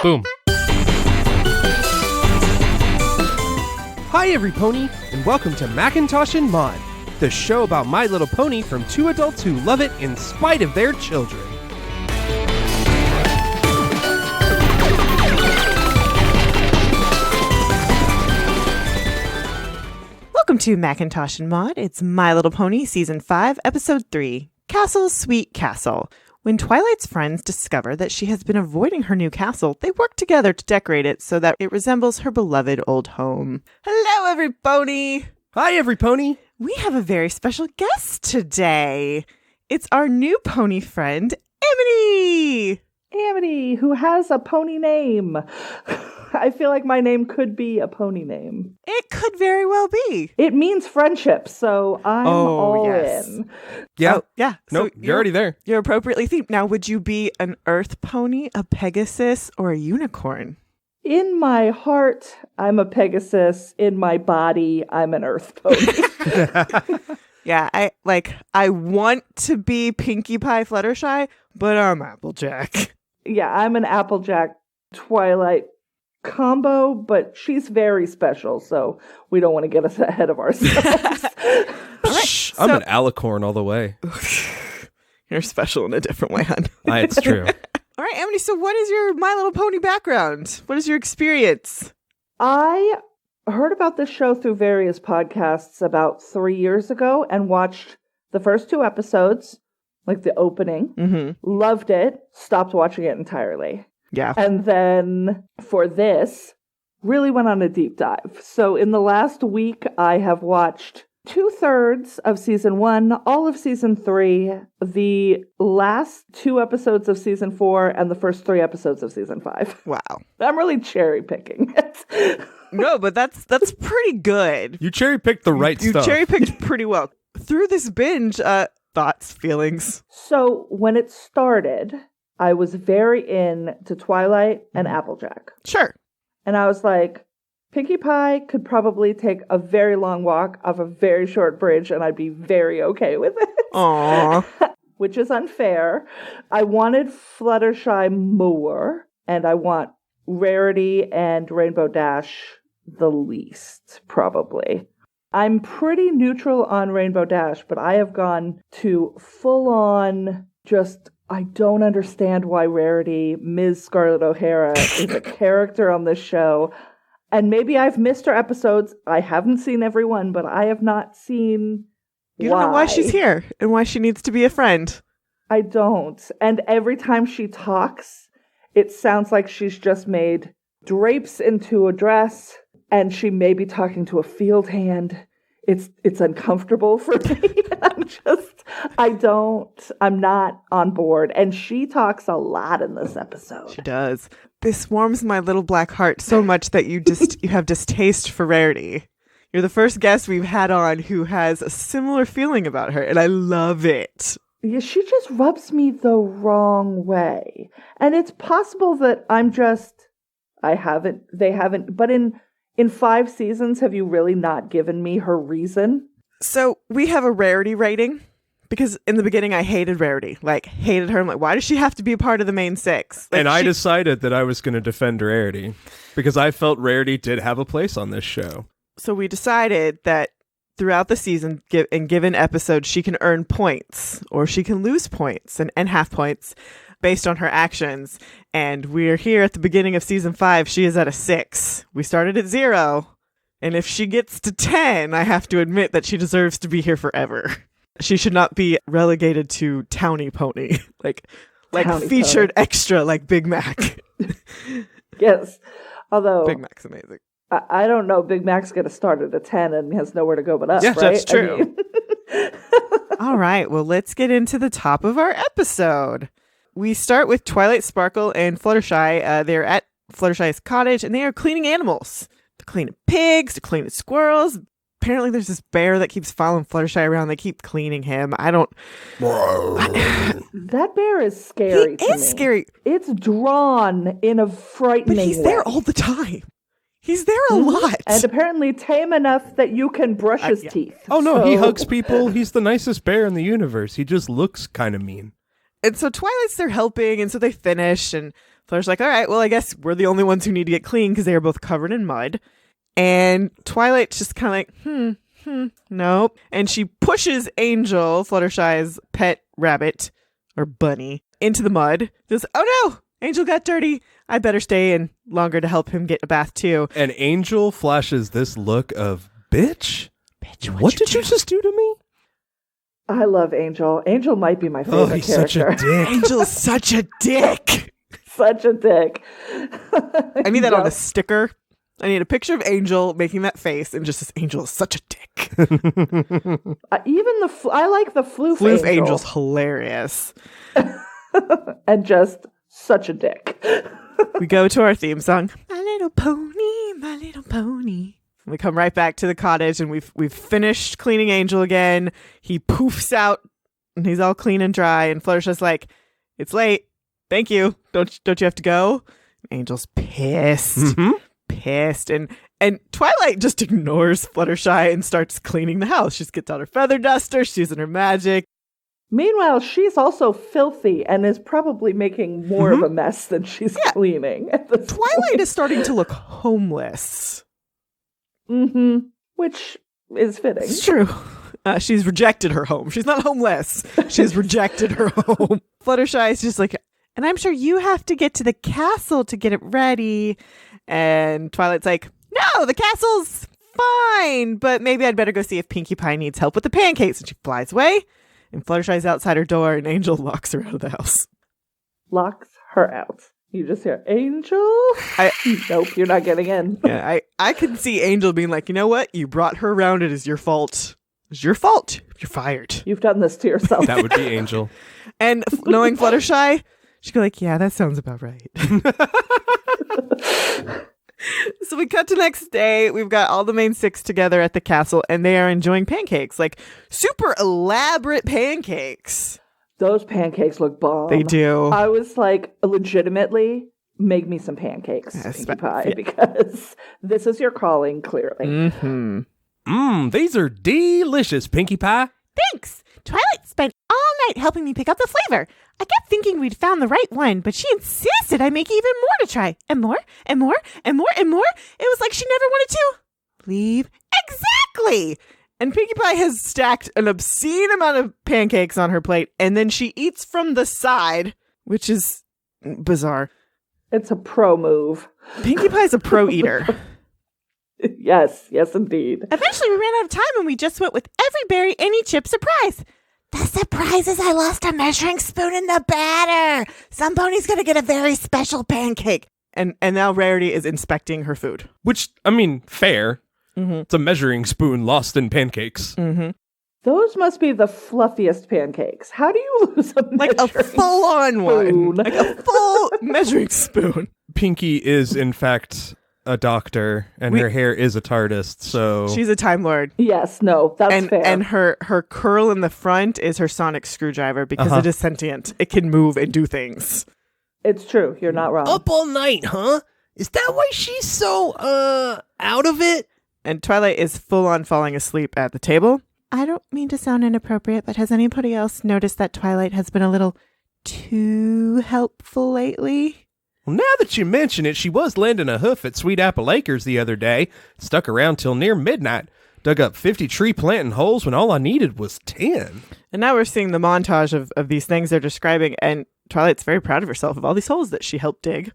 Boom. Hi, everypony, and welcome to Macintosh and Maud, the show about My Little Pony from two adults who love it in spite of their children. Welcome to Macintosh and Maud. It's My Little Pony, Season 5, Episode 3, Castle, Sweet Castle. When Twilight's friends discover that she has been avoiding her new castle, they work together to decorate it so that it resembles her beloved old home. Hello, everypony! Hi, everypony! We have a very special guest today. It's our new pony friend, Amity! Amity, who has a pony name. I feel like my name could be a pony name. It could very well be. It means friendship, so I'm all in. Yeah. Yeah. Nope, you're already there. You're appropriately themed. Now, would you be an earth pony, a Pegasus, or a unicorn? In my heart, I'm a Pegasus. In my body, I'm an earth pony. Yeah, I want to be Pinkie Pie Fluttershy, but I'm Applejack. Yeah, I'm an Applejack Twilight combo, but she's very special, so we don't want to get us ahead of ourselves. Shh, I'm an alicorn all the way. You're special in a different way, hon. It's true. All right, Amity, so what is your My Little Pony background? What is your experience? I heard about this show through various podcasts about 3 years ago and watched the first 2 episodes, like the opening, loved it, stopped watching it entirely. Yeah. And then for this, really went on a deep dive. So in the last week, I have watched 2/3 of season 1, all of season 3, the last 2 episodes of season 4, and the first 3 episodes of season 5. Wow. I'm really cherry picking it. No, but that's pretty good. You cherry-picked the right stuff. You cherry-picked pretty well. Through this binge, thoughts, feelings? So when it started, I was very into Twilight and Applejack. Sure. And I was like, Pinkie Pie could probably take a very long walk off a very short bridge and I'd be very okay with it. Aww. Which is unfair. I wanted Fluttershy more, and I want Rarity and Rainbow Dash the least, probably. I'm pretty neutral on Rainbow Dash, but I have gone to full-on just... I don't understand why Rarity, Ms. Scarlett O'Hara, is a character on this show. And maybe I've missed her episodes. I haven't seen every one, but I have not seen You don't know why she's here and why she needs to be a friend. I don't. And every time she talks, it sounds like she's just made drapes into a dress and she may be talking to a field hand. It's uncomfortable for me. I'm not on board. And she talks a lot in this episode. She does. This warms my little black heart so much that you have distaste for Rarity. You're the first guest we've had on who has a similar feeling about her, and I love it. Yeah, she just rubs me the wrong way. And it's possible that they haven't, but in 5 seasons, have you really not given me her reason? So we have a Rarity rating because in the beginning I hated Rarity, hated her. I'm like, why does she have to be a part of the main 6? And I decided that I was going to defend Rarity because I felt Rarity did have a place on this show. So we decided that throughout the season, in given episodes, she can earn points or she can lose points and half points based on her actions. And we're here at the beginning of season 5. She is at a 6. We started at 0. And if she gets to 10, I have to admit that she deserves to be here forever. She should not be relegated to Towny Pony, Towny featured Pony. extra like Big Mac. Yes. Although Big Mac's amazing. I don't know. Big Mac's going to start at a 10 and has nowhere to go but up, yeah, right? That's true. All right. Well, let's get into the top of our episode. We start with Twilight, Sparkle, and Fluttershy. They're at Fluttershy's cottage, and they are cleaning animals. They're cleaning pigs. They're cleaning squirrels. Apparently, there's this bear that keeps following Fluttershy around. They keep cleaning him. That bear is scary to me. He is scary. It's drawn in a frightening way. But he's there all the time. He's there a lot. And apparently tame enough that you can brush his teeth. Oh, no, he hugs people. He's the nicest bear in the universe. He just looks kind of mean. And so Twilight's there helping, and so they finish, and Fluttershy's like, all right, well, I guess we're the only ones who need to get clean because they are both covered in mud. And Twilight's just kind of like, nope. And she pushes Angel, Fluttershy's pet rabbit or bunny, into the mud. Goes, oh no, Angel got dirty. I better stay in longer to help him get a bath too. And Angel flashes this look of, bitch, what did you just do to me? I love Angel. Angel might be my favorite he's character. such a dick. Angel's such a dick. Such a dick. I need that on a sticker. I need a picture of Angel making that face and just says, Angel is such a dick. Even I like the Floof Floof Angel. Angel's hilarious. And just such a dick. We go to our theme song. My little pony, my little pony. And we come right back to the cottage and we've finished cleaning Angel again. He poofs out and he's all clean and dry. And Fluttershy's like, it's late. Thank you. Don't you have to go? Angel's pissed. Mm-hmm. Pissed. And Twilight just ignores Fluttershy and starts cleaning the house. She just gets out her feather duster. She's using her magic. Meanwhile, she's also filthy and is probably making more of a mess than she's cleaning. At this Twilight point. is starting to look homeless. Which is fitting. It's true. She's rejected her home. She's not homeless. She's rejected her home. Fluttershy is just like, and I'm sure you have to get to the castle to get it ready. And Twilight's like, no, the castle's fine, but maybe I'd better go see if Pinkie Pie needs help with the pancakes. And she flies away. And Fluttershy's outside her door, and Angel locks her out of the house. Locks her out. You just hear, Angel? Nope, you're not getting in. Yeah, I can see Angel being like, you know what? You brought her around. It is your fault. It's your fault. You're fired. You've done this to yourself. That would be Angel. And knowing Fluttershy, she'd be like, yeah, that sounds about right. So we cut to next day. We've got all the main six together at the castle, and they are enjoying pancakes, like super elaborate pancakes. Those pancakes look bomb. They do. I was like, legitimately, make me some pancakes, Pinkie Pie, because this is your calling, clearly. These are delicious, Pinkie Pie. Thanks. Twilight spent all night helping me pick out the flavor. I kept thinking we'd found the right one, but she insisted I make even more to try. And more, and more, and more, and more. It was like she never wanted to leave. Exactly. And Pinkie Pie has stacked an obscene amount of pancakes on her plate, and then she eats from the side, which is bizarre. It's a pro move. Pinkie Pie's a pro eater. Yes, indeed. Eventually, we ran out of time and we just went with every berry, any chip surprise. The surprise is I lost a measuring spoon in the batter. Some pony's going to get a very special pancake. And now Rarity is inspecting her food. Which, I mean, fair. It's a measuring spoon lost in pancakes. Those must be the fluffiest pancakes. How do you lose a Like a measuring full-on one. spoon? Like a full measuring spoon. Pinkie is, in fact, a doctor, and her hair is a TARDIS, so... She's a Time Lord. Yes, no, that's fair. And her curl in the front is her sonic screwdriver because it is sentient. It can move and do things. It's true. You're not wrong. Up all night, huh? Is that why she's so, out of it? And Twilight is full-on falling asleep at the table. I don't mean to sound inappropriate, but has anybody else noticed that Twilight has been a little too helpful lately? Well, now that you mention it, she was lending a hoof at Sweet Apple Acres the other day. Stuck around till near midnight. Dug up 50 tree planting holes when all I needed was 10. And now we're seeing the montage of these things they're describing, and Twilight's very proud of herself of all these holes that she helped dig.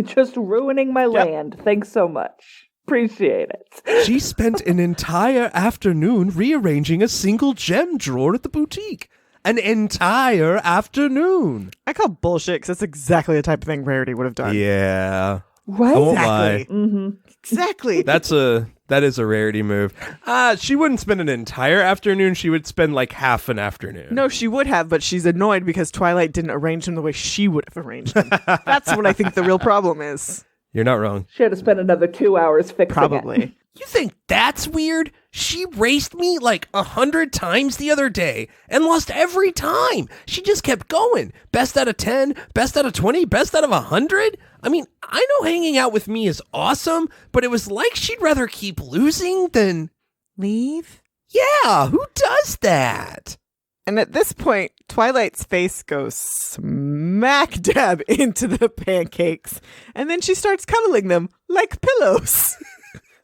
Just ruining my land. Thanks so much. Appreciate it. She spent an entire afternoon rearranging a single gem drawer at the boutique. An entire afternoon. I call bullshit because that's exactly the type of thing Rarity would have done. Yeah. Right? I won't Exactly. lie. Exactly. That is a Rarity move. She wouldn't spend an entire afternoon. She would spend like half an afternoon. No, she would have, but she's annoyed because Twilight didn't arrange them the way she would have arranged them. That's what I think the real problem is. You're not wrong. She had to spend another 2 hours fixing it. Probably. You think that's weird? She raced me like 100 times the other day and lost every time. She just kept going. Best out of 10, best out of 20, best out of 100. I mean, I know hanging out with me is awesome, but it was like she'd rather keep losing than... Leave? Yeah, who does that? And at this point, Twilight's face goes smack smack dab into the pancakes, and then she starts cuddling them like pillows.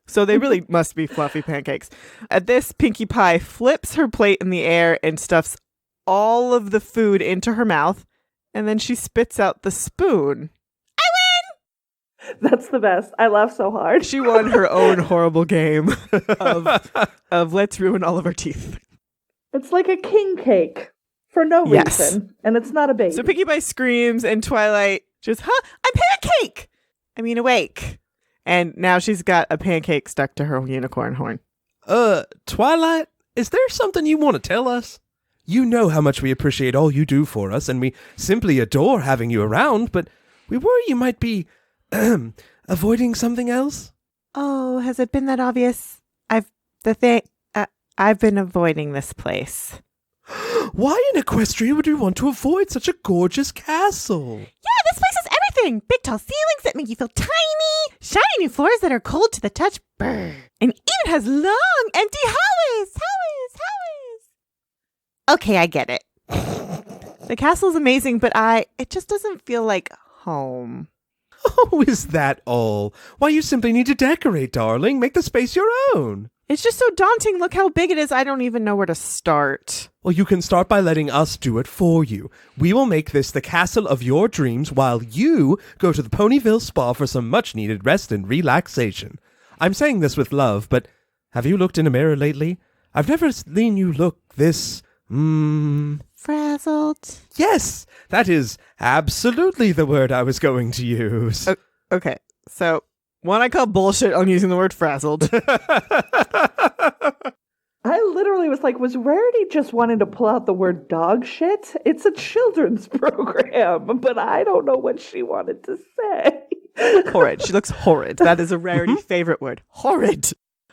So they really must be fluffy pancakes. At this, Pinkie Pie flips her plate in the air and stuffs all of the food into her mouth, and then she spits out the spoon. I win! That's the best. I laugh so hard. She won her own horrible game of let's ruin all of our teeth. It's like a king cake for no reason, and it's not a baby. So Pinkie Pie screams, and Twilight just, I'm pancake! I mean awake. And now she's got a pancake stuck to her unicorn horn. Twilight, is there something you want to tell us? You know how much we appreciate all you do for us, and we simply adore having you around, but we worry you might be, avoiding something else? Oh, has it been that obvious? I've been avoiding this place. Why in Equestria would you want to avoid such a gorgeous castle? Yeah, this place is everything. Big tall ceilings that make you feel tiny. Shiny new floors that are cold to the touch. Brr. And even has long, empty hallways. Okay, I get it. The castle's amazing, but it just doesn't feel like home. Oh, is that all? Why, you simply need to decorate, darling. Make the space your own. It's just so daunting. Look how big it is. I don't even know where to start. Well, you can start by letting us do it for you. We will make this the castle of your dreams while you go to the Ponyville Spa for some much-needed rest and relaxation. I'm saying this with love, but have you looked in a mirror lately? I've never seen you look this, frazzled. Yes, that is absolutely the word I was going to use. Okay, so one, I call bullshit on using the word frazzled. I literally was like, was Rarity just wanting to pull out the word dog shit? It's a children's program, but I don't know what she wanted to say. Horrid. She looks horrid. That is a Rarity favorite word. Horrid.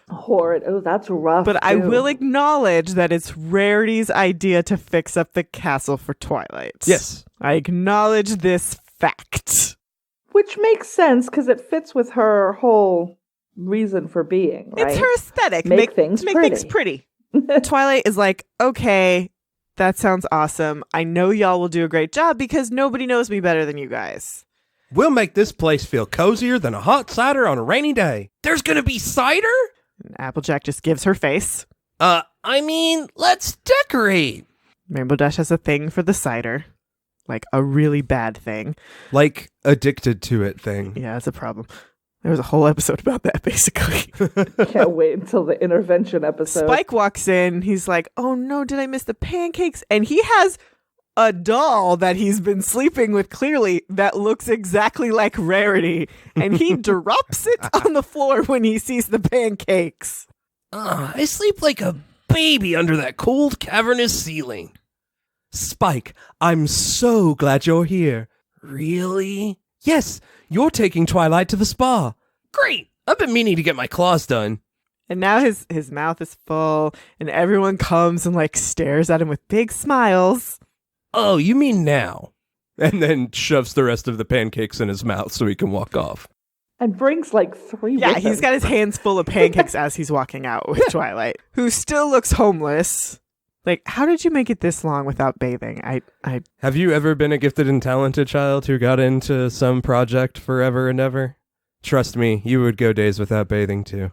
Horrid. Oh, that's rough. But too. I will acknowledge that it's Rarity's idea to fix up the castle for Twilight. Yes. I acknowledge this fact. Which makes sense because it fits with her whole reason for being, right? It's her aesthetic. Make things pretty. Twilight is like, okay, that sounds awesome. I know y'all will do a great job because nobody knows me better than you guys. We'll make this place feel cozier than a hot cider on a rainy day. There's gonna be cider? And Applejack just gives her face. Let's decorate. Rainbow Dash has a thing for the cider. Like a really bad thing. Like addicted to it thing. Yeah, it's a problem. There was a whole episode about that, basically. Can't wait until the intervention episode. Spike walks in. He's like, oh no, did I miss the pancakes? And he has a doll that he's been sleeping with, clearly, that looks exactly like Rarity. And he drops it on the floor when he sees the pancakes. I sleep like a baby under that cold, cavernous ceiling. Spike, I'm so glad you're here. Really? Yes, you're taking Twilight to the spa. Great! I've been meaning to get my claws done. And now his mouth is full, and everyone comes and like stares at him with big smiles. Oh, you mean now? And then shoves the rest of the pancakes in his mouth so he can walk off. And brings like 3 Yeah, with he's him. got his hands full of pancakes as he's walking out with Twilight, who still looks homeless. Like, how did you make it this long without bathing? Have you ever been a gifted and talented child who got into some project forever and ever? Trust me, you would go days without bathing too.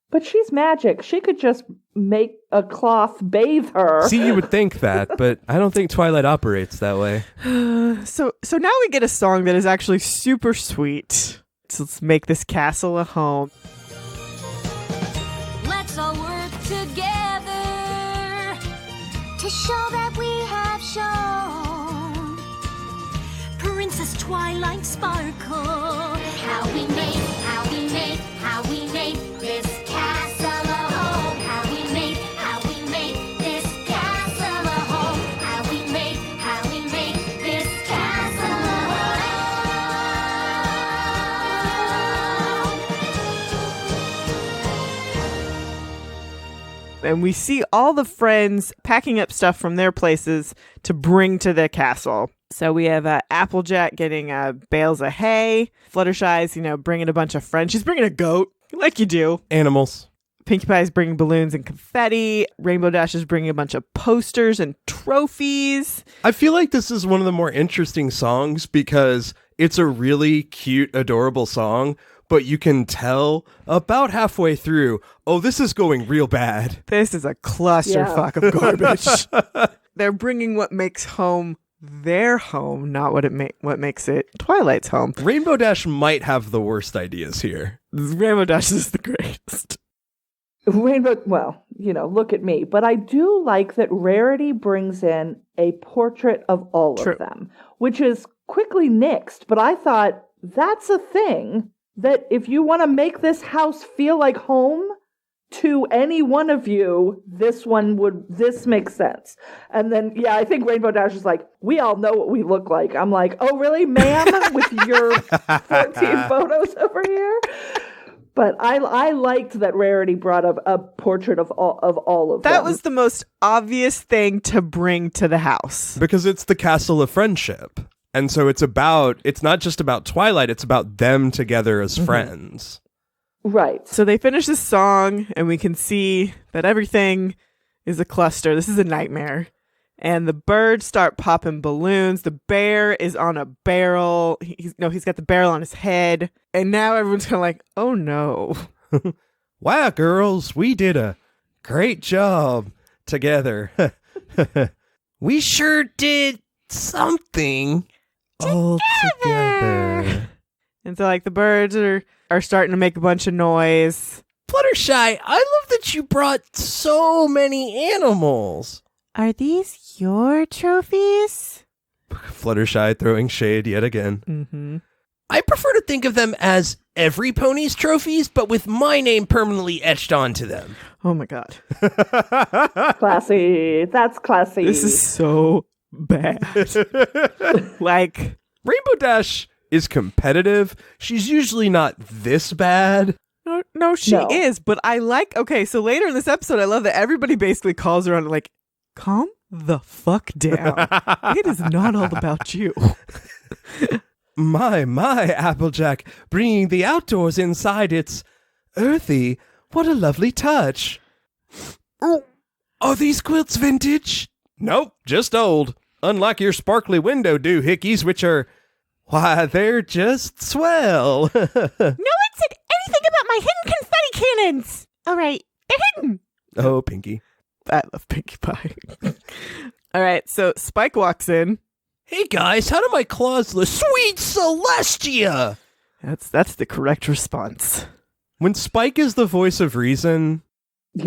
But she's magic. She could just make a cloth bathe her. See, you would think that, but I don't think Twilight operates that way. So now we get a song that is actually super sweet. So let's make this castle a home. Let's all work together to show that we have shown Princess Twilight sparkle. How we make this castle a home. How we make this castle a home. How we make this castle a home. And we see all the friends packing up stuff from their places to bring to the castle. So we have Applejack getting bales of hay. Fluttershy's, bringing a bunch of friends. She's bringing a goat, like you do. Animals. Pinkie Pie is bringing balloons and confetti. Rainbow Dash is bringing a bunch of posters and trophies. I feel like this is one of the more interesting songs because it's a really cute, adorable song, but you can tell about halfway through, oh, this is going real bad. This is a clusterfuck of garbage. They're bringing what makes home their home, not what makes it Twilight's home. Rainbow Dash might have the worst ideas here. Rainbow Dash is the greatest. Well, look at me. But I do like that Rarity brings in a portrait of all of them, which is quickly nixed. But I thought that's a thing that if you want to make this house feel like home to any one of you, this makes sense. And then, I think Rainbow Dash is like, we all know what we look like. I'm like, oh, really, ma'am? With your 14 photos over here? But I liked that Rarity brought up a portrait of all of them. That was the most obvious thing to bring to the house. Because it's the castle of friendship. And so it's not just about Twilight, it's about them together as friends. Right. So they finish this song, and we can see that everything is a cluster. This is a nightmare. And the birds start popping balloons. The bear is on a barrel. He's got the barrel on his head. And now everyone's kind of like, oh no. Wow, girls, we did a great job together. We sure did something all together. And so the birds are starting to make a bunch of noise. Fluttershy, I love that you brought so many animals. Are these your trophies? Fluttershy throwing shade yet again. Mm-hmm. I prefer to think of them as everypony's trophies, but with my name permanently etched onto them. Oh my god. Classy. That's classy. This is so bad. Rainbow Dash is competitive. She's usually not this bad. No, she is, but so later in this episode, I love that everybody basically calls her on calm the fuck down. It is not all about you. My, Applejack, bringing the outdoors inside. It's earthy. What a lovely touch. Oh, are these quilts vintage? Nope, just old. Unlike your sparkly window doohickeys, which are, why, they're just swell. No one said anything about my hidden confetti cannons. All right, they're hidden. Oh, Pinkie. I love Pinkie Pie. All right, so Spike walks in. Hey guys, how do my claws look? Sweet Celestia! That's the correct response. When Spike is the voice of reason,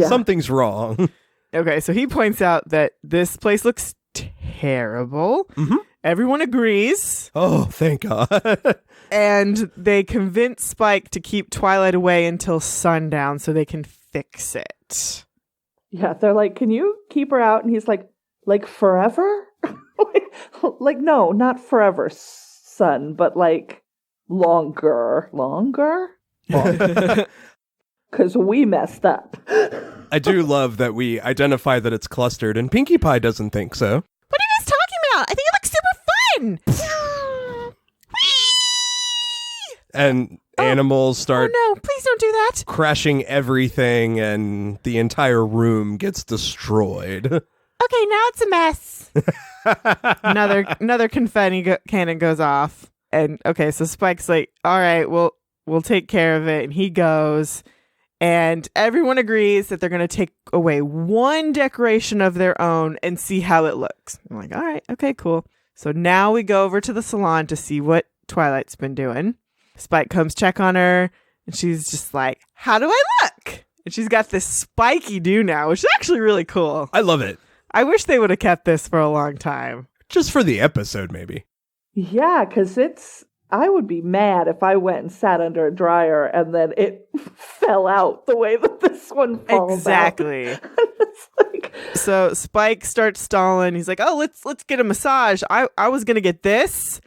something's wrong. Okay, so he points out that this place looks terrible. Mm-hmm. Everyone agrees. Oh, thank God. And they convince Spike to keep Twilight away until sundown so they can fix it. Yeah, they're like, can you keep her out? And he's like forever? No, not forever, son, but longer. Longer? Because we messed up. I do love that we identify that it's clustered, and Pinkie Pie doesn't think so. What are you guys talking about? I think it looks super fun. And animals start Oh no, please don't do that. crashing everything, and the entire room gets destroyed. Okay, now it's a mess. Another confetti cannon goes off. And okay, so Spike's like, all right, we'll take care of it. And he goes. And everyone agrees that they're going to take away one decoration of their own and see how it looks. I'm like, all right, okay, cool. So now we go over to the salon to see what Twilight's been doing. Spike comes check on her, and she's just like, how do I look? And she's got this spiky do now, which is actually really cool. I love it. I wish they would have kept this for a long time. Just for the episode, maybe. Yeah, because I would be mad if I went and sat under a dryer and then it fell out the way that this one falls Exactly. out. It's like... So Spike starts stalling. He's like, oh, let's get a massage. I was going to get this.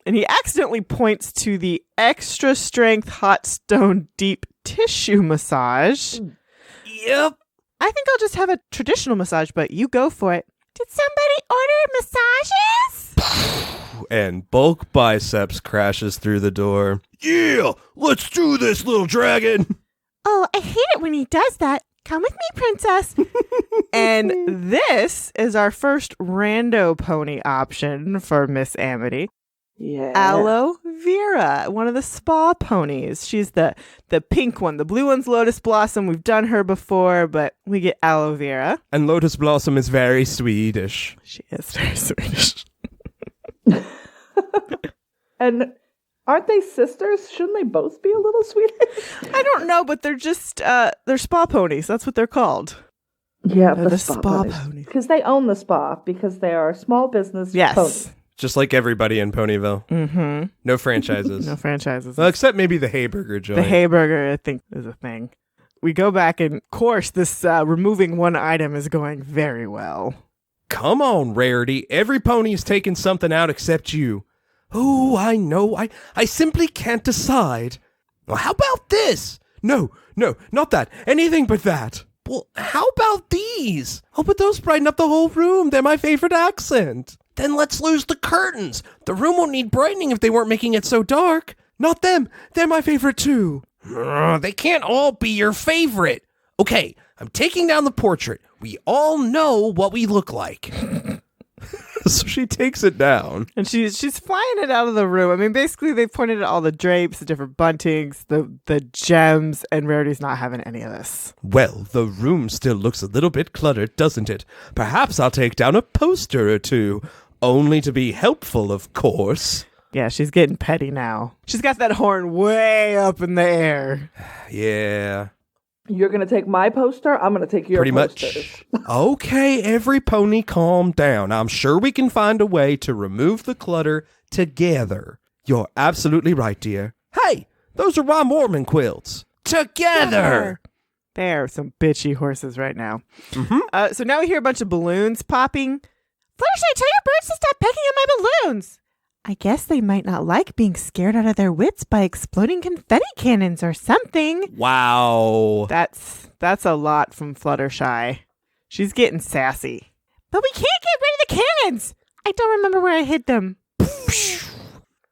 And he accidentally points to the extra strength hot stone deep tissue massage. Yep. I think I'll just have a traditional massage, but you go for it. Did somebody order massages? And bulk biceps crashes through the door. Yeah, let's do this, little dragon. Oh, I hate it when he does that. Come with me, princess. And this is our first RandoPony option for Miss Amity. Yeah. Aloe Vera, one of the spa ponies. She's the pink one. The blue one's Lotus Blossom. We've done her before, but we get Aloe Vera. And Lotus Blossom is very Swedish. She is very Swedish. And aren't they sisters? Shouldn't they both be a little Swedish? I don't know, but they're just they're spa ponies. That's what they're called. Yeah, They're the spa ponies. Because they own the spa, because they are small business Yes. ponies. Just like everybody in Ponyville. Mm-hmm. No franchises. No franchises. Well, except maybe the Hayburger joint. The Hayburger, I think, is a thing. We go back, and of course, this removing one item is going very well. Come on, Rarity. Every pony's taken something out except you. Oh, I know. I simply can't decide. Well, how about this? No, not that. Anything but that. Well, how about these? Oh, but those brighten up the whole room. They're my favorite accent. Then let's lose the curtains. The room won't need brightening if they weren't making it so dark. Not them. They're my favorite too. They can't all be your favorite. Okay, I'm taking down the portrait. We all know what we look like. So she takes it down. And she's flying it out of the room. I mean, basically, they pointed at all the drapes, the different buntings, the gems, and Rarity's not having any of this. Well, the room still looks a little bit cluttered, doesn't it? Perhaps I'll take down a poster or two. Only to be helpful, of course. Yeah, she's getting petty now. She's got that horn way up in the air. Yeah. You're going to take my poster, I'm going to take your Pretty posters. much. Okay, every pony calm down. I'm sure we can find a way to remove the clutter together. You're absolutely right, dear. Hey, those are my Mormon quilts. Together! They're some bitchy horses right now. Mm-hmm. So now we hear a bunch of balloons popping. Fluttershy, tell your birds to stop pecking at my balloons. I guess they might not like being scared out of their wits by exploding confetti cannons or something. Wow. That's a lot from Fluttershy. She's getting sassy. But we can't get rid of the cannons. I don't remember where I hid them.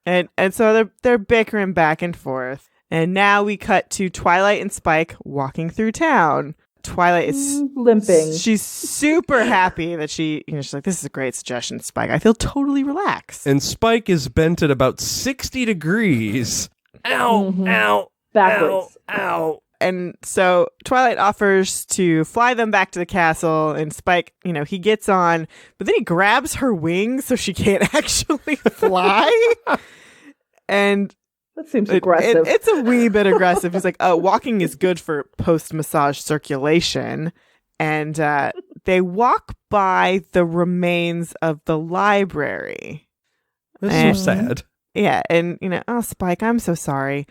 and so they're bickering back and forth. And now we cut to Twilight and Spike walking through town. Twilight is limping. She's super happy that she's like, this is a great suggestion, Spike. I feel totally relaxed. And Spike is bent at about 60 degrees. Ow, ow, Backwards. ow, ow. And so Twilight offers to fly them back to the castle, and Spike, he gets on, but then he grabs her wings so she can't actually fly. And That seems aggressive. It's a wee bit aggressive. He's like, walking is good for post-massage circulation. And they walk by the remains of the library. This is so sad. Yeah, and, oh, Spike, I'm so sorry.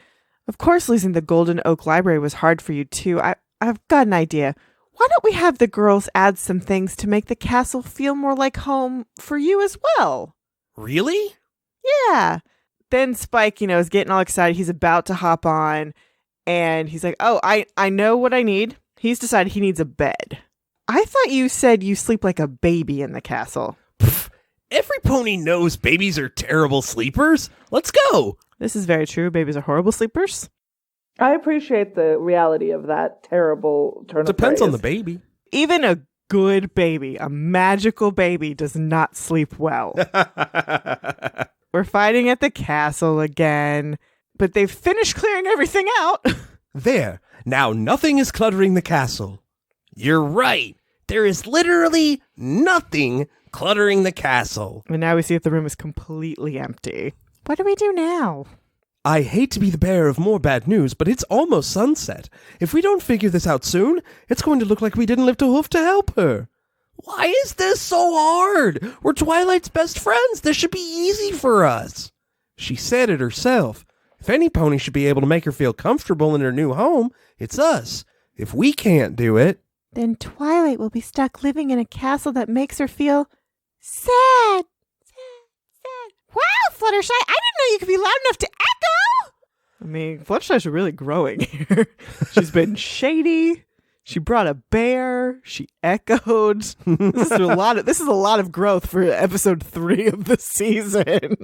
Of course, losing the Golden Oak Library was hard for you, too. I've got an idea. Why don't we have the girls add some things to make the castle feel more like home for you as well? Really? Yeah. Then Spike, is getting all excited. He's about to hop on, and he's like, oh, I know what I need. He's decided he needs a bed. I thought you said you sleep like a baby in the castle. Pff, every pony knows babies are terrible sleepers. Let's go. This is very true. Babies are horrible sleepers. I appreciate the reality of that terrible turn Depends of on the phrase. baby. Even a good baby, a magical baby, does not sleep well. We're fighting at the castle again, but they've finished clearing everything out. There. Now nothing is cluttering the castle. You're right. There is literally nothing cluttering the castle. And now we see that the room is completely empty. What do we do now? I hate to be the bearer of more bad news, but it's almost sunset. If we don't figure this out soon, it's going to look like we didn't lift a hoof to help her. Why is this so hard? We're Twilight's best friends. This should be easy for us. She said it herself. If any pony should be able to make her feel comfortable in her new home, it's us. If we can't do it... Then Twilight will be stuck living in a castle that makes her feel sad. Wow, Fluttershy, I didn't know you could be loud enough to echo. I mean, Fluttershy's really growing here. She's been shady. She brought a bear. She echoed. This is a lot of growth for episode 3 of the season.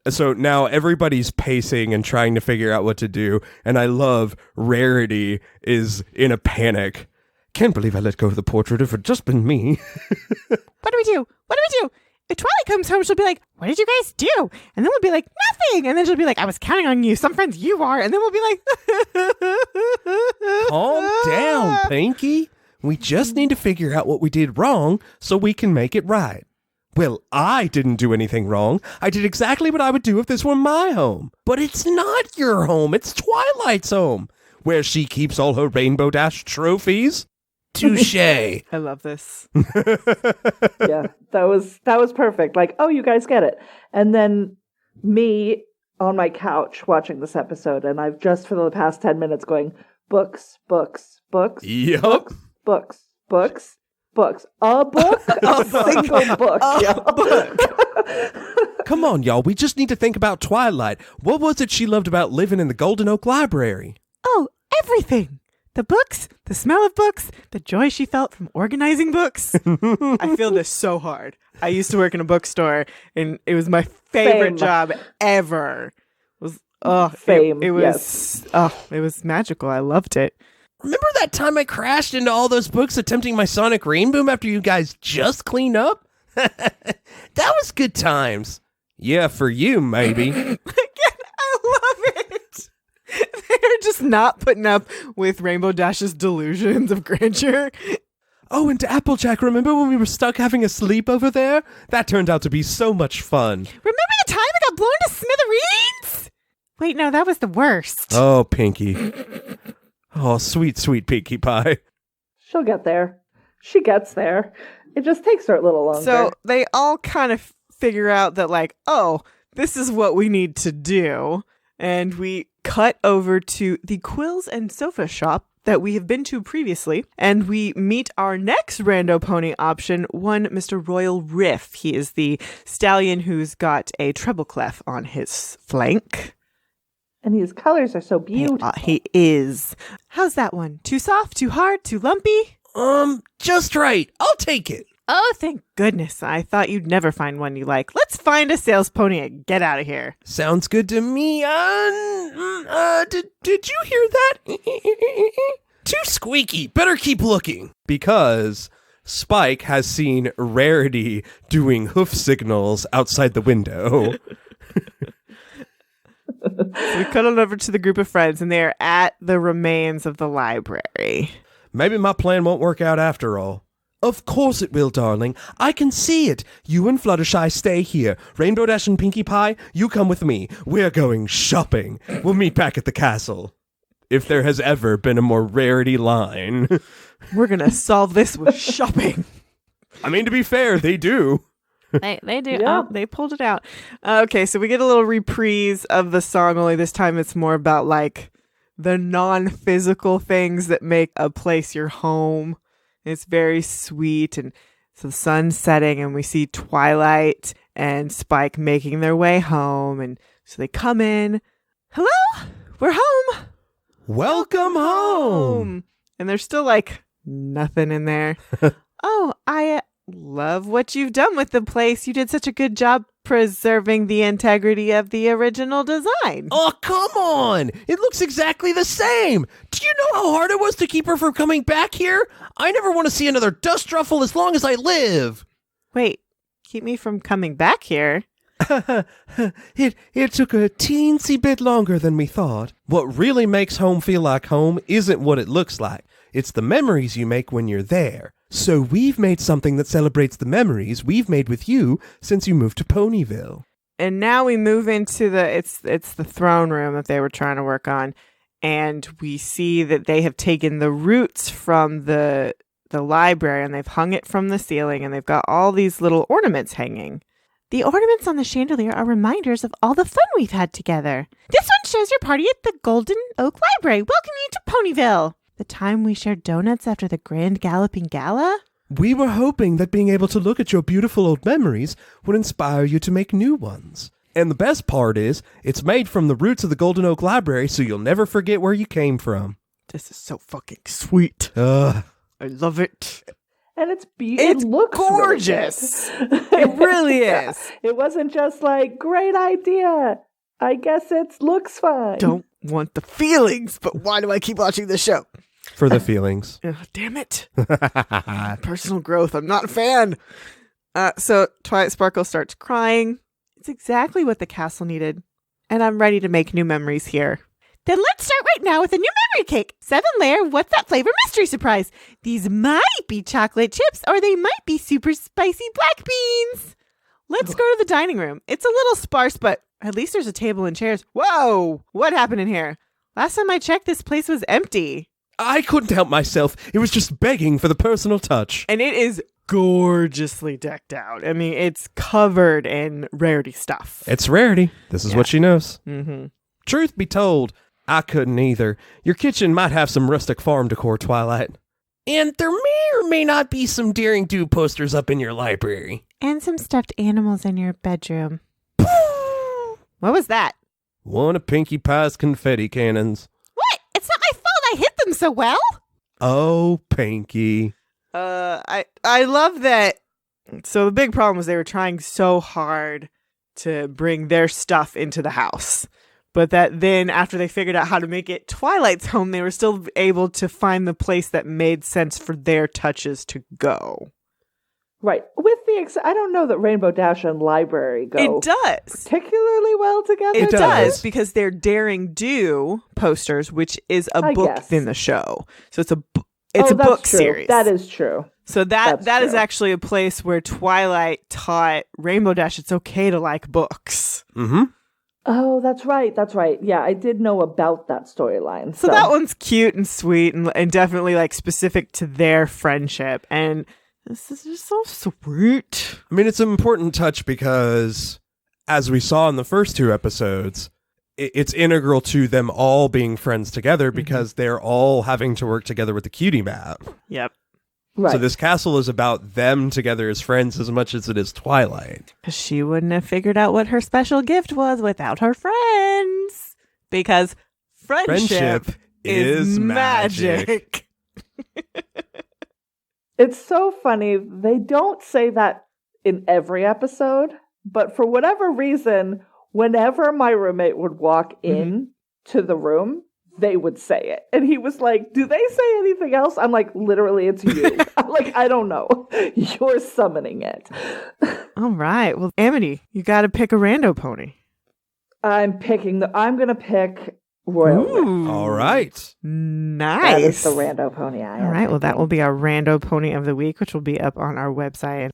So now everybody's pacing and trying to figure out what to do. And I love Rarity is in a panic. Can't believe I let go of the portrait if it just been me. What do we do? What do we do? If Twilight comes home, she'll be like, what did you guys do? And then we'll be like, nothing. And then she'll be like, I was counting on you. Some friends you are. And then we'll be like, Calm down, Pinky. We just need to figure out what we did wrong so we can make it right. Well, I didn't do anything wrong. I did exactly what I would do if this were my home. But it's not your home. It's Twilight's home, where she keeps all her Rainbow Dash trophies. Touche. I love this. Yeah, that was perfect. Like, oh, you guys get it. And then me on my couch watching this episode, and I've just for the past 10 minutes going, books, books, books, Yup. books, books, books. A book? A single book. Come on, y'all. We just need to think about Twilight. What was it she loved about living in the Golden Oak Library? oh, everything. The books, the smell of books, the joy she felt from organizing books. I feel this so hard. I used to work in a bookstore, and it was my favorite Same. job ever. Same, It was it was magical. I loved it. Remember that time I crashed into all those books attempting my Sonic Rain Boom after you guys just cleaned up? That was good times. Yeah, for you, maybe. Again, I love it. They're just not putting up with Rainbow Dash's delusions of grandeur. Oh, and Applejack, remember when we were stuck having a sleep over there? That turned out to be so much fun. Remember the time I got blown to smithereens? Wait, no, that was the worst. Oh, Pinky. Oh, sweet, sweet Pinkie Pie. She'll get there. She gets there. It just takes her a little longer. So they all kind of figure out that, like, oh, this is what we need to do. And we cut over to the Quills and Sofa shop that we have been to previously. And we meet our next RandoPony option, one Mr. Royal Riff. He is the stallion who's got a treble clef on his flank. and his colors are so beautiful. He is. How's that one? Too soft? Too hard? Too lumpy? Just right. I'll take it. Oh, thank goodness. I thought you'd never find one you like. Let's find a sales pony and get out of here. Sounds good to me. Did you hear that? Too squeaky. Better keep looking. Because Spike has seen Rarity doing hoof signals outside the window. We cut on over to the group of friends, and they are at the remains of the library. Maybe my plan won't work out after all. Of course it will, darling. I can see it. You and Fluttershy stay here. Rainbow Dash and Pinkie Pie, you come with me. We're going shopping. We'll meet back at the castle. If there has ever been a more Rarity line. We're going to solve this with shopping. I mean, to be fair, they do. They do. Yeah. Oh, they pulled it out. Okay, so we get a little reprise of the song, only this time it's more about like the non-physical things that make a place your home. It's very sweet, and so the sun's setting, and we see Twilight and Spike making their way home, and so they come in. Hello, we're home. Welcome home. And there's still like nothing in there. Oh, I love what you've done with the place. You did such a good job preserving the integrity of the original design. Oh, come on. It looks exactly the same. Do you know how hard it was to keep her from coming back here? I never want to see another dust ruffle as long as I live. Wait, keep me from coming back here? It took a teensy bit longer than we thought. What really makes home feel like home isn't what it looks like. It's the memories you make when you're there. So we've made something that celebrates the memories we've made with you since you moved to Ponyville. And now we move into it's the throne room that they were trying to work on, and we see that they have taken the roots from the library and they've hung it from the ceiling, and they've got all these little ornaments hanging. The ornaments on the chandelier are reminders of all the fun we've had together. This one shows your party at the Golden Oak Library. Welcome you to Ponyville. The time we shared donuts after the Grand Galloping Gala. We were hoping that being able to look at your beautiful old memories would inspire you to make new ones. And the best part is, it's made from the roots of the Golden Oak Library, so you'll never forget where you came from. This is so fucking sweet. Ugh. I love it. And it It's looks gorgeous. Really good. It really Yeah. is. It wasn't just like, great idea. I guess it looks fine. Don't want the feelings, but why do I keep watching this show? For the feelings. Ugh, damn it. Personal growth. I'm not a fan. So Twilight Sparkle starts crying. It's exactly what the castle needed. And I'm ready to make new memories here. Then let's start right now with a new memory cake. 7-layer, what's that flavor mystery surprise? These might be chocolate chips or they might be super spicy black beans. Let's go to the dining room. It's a little sparse, but at least there's a table and chairs. Whoa! What happened in here? Last time I checked, this place was empty. I couldn't help myself. It was just begging for the personal touch. And it is gorgeously decked out. I mean, it's covered in Rarity stuff. It's Rarity. This is what she knows. Mm-hmm. Truth be told, I couldn't either. Your kitchen might have some rustic farm decor, Twilight. And there may or may not be some Daring Do posters up in your library. And some stuffed animals in your bedroom. What was that? One of Pinkie Pie's confetti cannons. What? It's not my fault I hit them so well. Oh, Pinkie. I love that. So the big problem was they were trying so hard to bring their stuff into the house. But that then after they figured out how to make it Twilight's home, they were still able to find the place that made sense for their touches to go. Right. With the I don't know that Rainbow Dash and Library go It does. particularly well together. It does. does because they're Daring Do posters, which is a I book guess. in the show. So it's a That's book true. series. That is true. So that That's is true. actually a place where Twilight taught Rainbow Dash it's okay to like books. Mm-hmm. Oh, that's right. That's right. Yeah, I did know about that storyline. So that one's cute and sweet and definitely like specific to their friendship. And this is just so sweet. I mean, it's an important touch because, as we saw in the first 2 episodes, it's integral to them all being friends together because they're all having to work together with the cutie map. Yep. right. So this castle is about them together as friends as much as it is Twilight. Because she wouldn't have figured out what her special gift was without her friends. Because friendship is magic. It's so funny. They don't say that in every episode, but for whatever reason, whenever my roommate would walk in to the room, they would say it. And he was like, do they say anything else? I'm like, literally, it's you. I'm like, I don't know. You're summoning it. All right. Well, Amity, you got to pick a RandoPony. I'm going to pick Royal Rift. All right. That is Nice. the RandoPony. All right. Well, that will be our RandoPony of the week, which will be up on our website.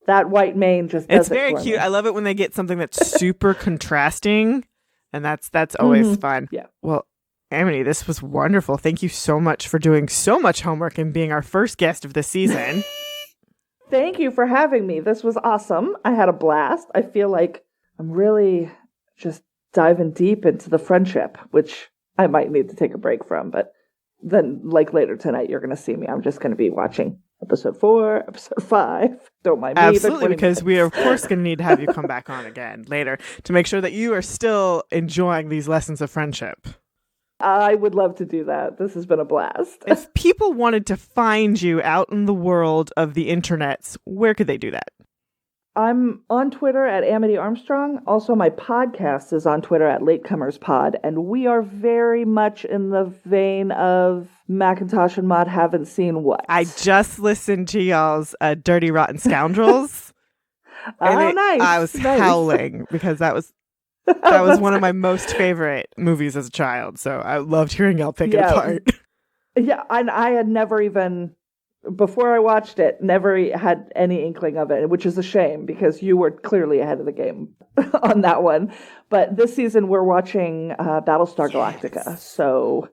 That white mane just does It's very it for cute. me. I love it when they get something that's super contrasting, and that's always fun. Yeah. Well, Amity, this was wonderful. Thank you so much for doing so much homework and being our first guest of the season. Thank you for having me. This was awesome. I had a blast. I feel like I'm really just diving deep into the friendship, which I might need to take a break from. But then, like later tonight, you're going to see me. I'm just going to be watching episode 4, episode 5. Don't mind me. Absolutely, the 20 because we are, of minutes. course, going to need to have you come back on again later to make sure that you are still enjoying these lessons of friendship. I would love to do that. This has been a blast. If people wanted to find you out in the world of the internets, where could they do that? I'm on Twitter at Amity Armstrong. Also, my podcast is on Twitter at Latecomers Pod, and we are very much in the vein of Macintosh and Maud haven't seen what. I just listened to y'all's Dirty Rotten Scoundrels. and nice. I was nice. howling because that was one of my most favorite movies as a child. So I loved hearing y'all pick it Yeah. apart. Yeah, and I had never even, before I watched it, never had any inkling of it, which is a shame because you were clearly ahead of the game on that one. But this season we're watching Battlestar Galactica. So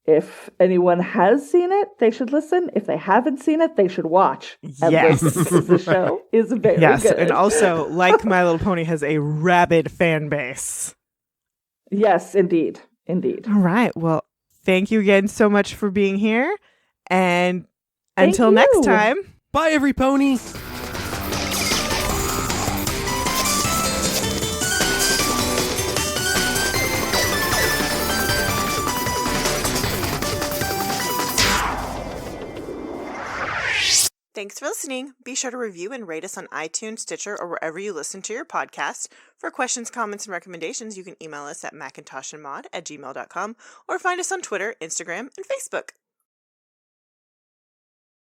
if anyone has seen it, they should listen. If they haven't seen it, they should watch. And Yes. listen, because the show is very Yes, good. and also, like My Little Pony, has a rabid fan base. Yes, indeed. Indeed. All right. Well, thank you again so much for being here. And Thank until you. next time. Bye, every pony. Thanks for listening. Be sure to review and rate us on iTunes, Stitcher, or wherever you listen to your podcast. For questions, comments, and recommendations, you can email us at macintoshandmaud@gmail.com or find us on Twitter, Instagram, and Facebook.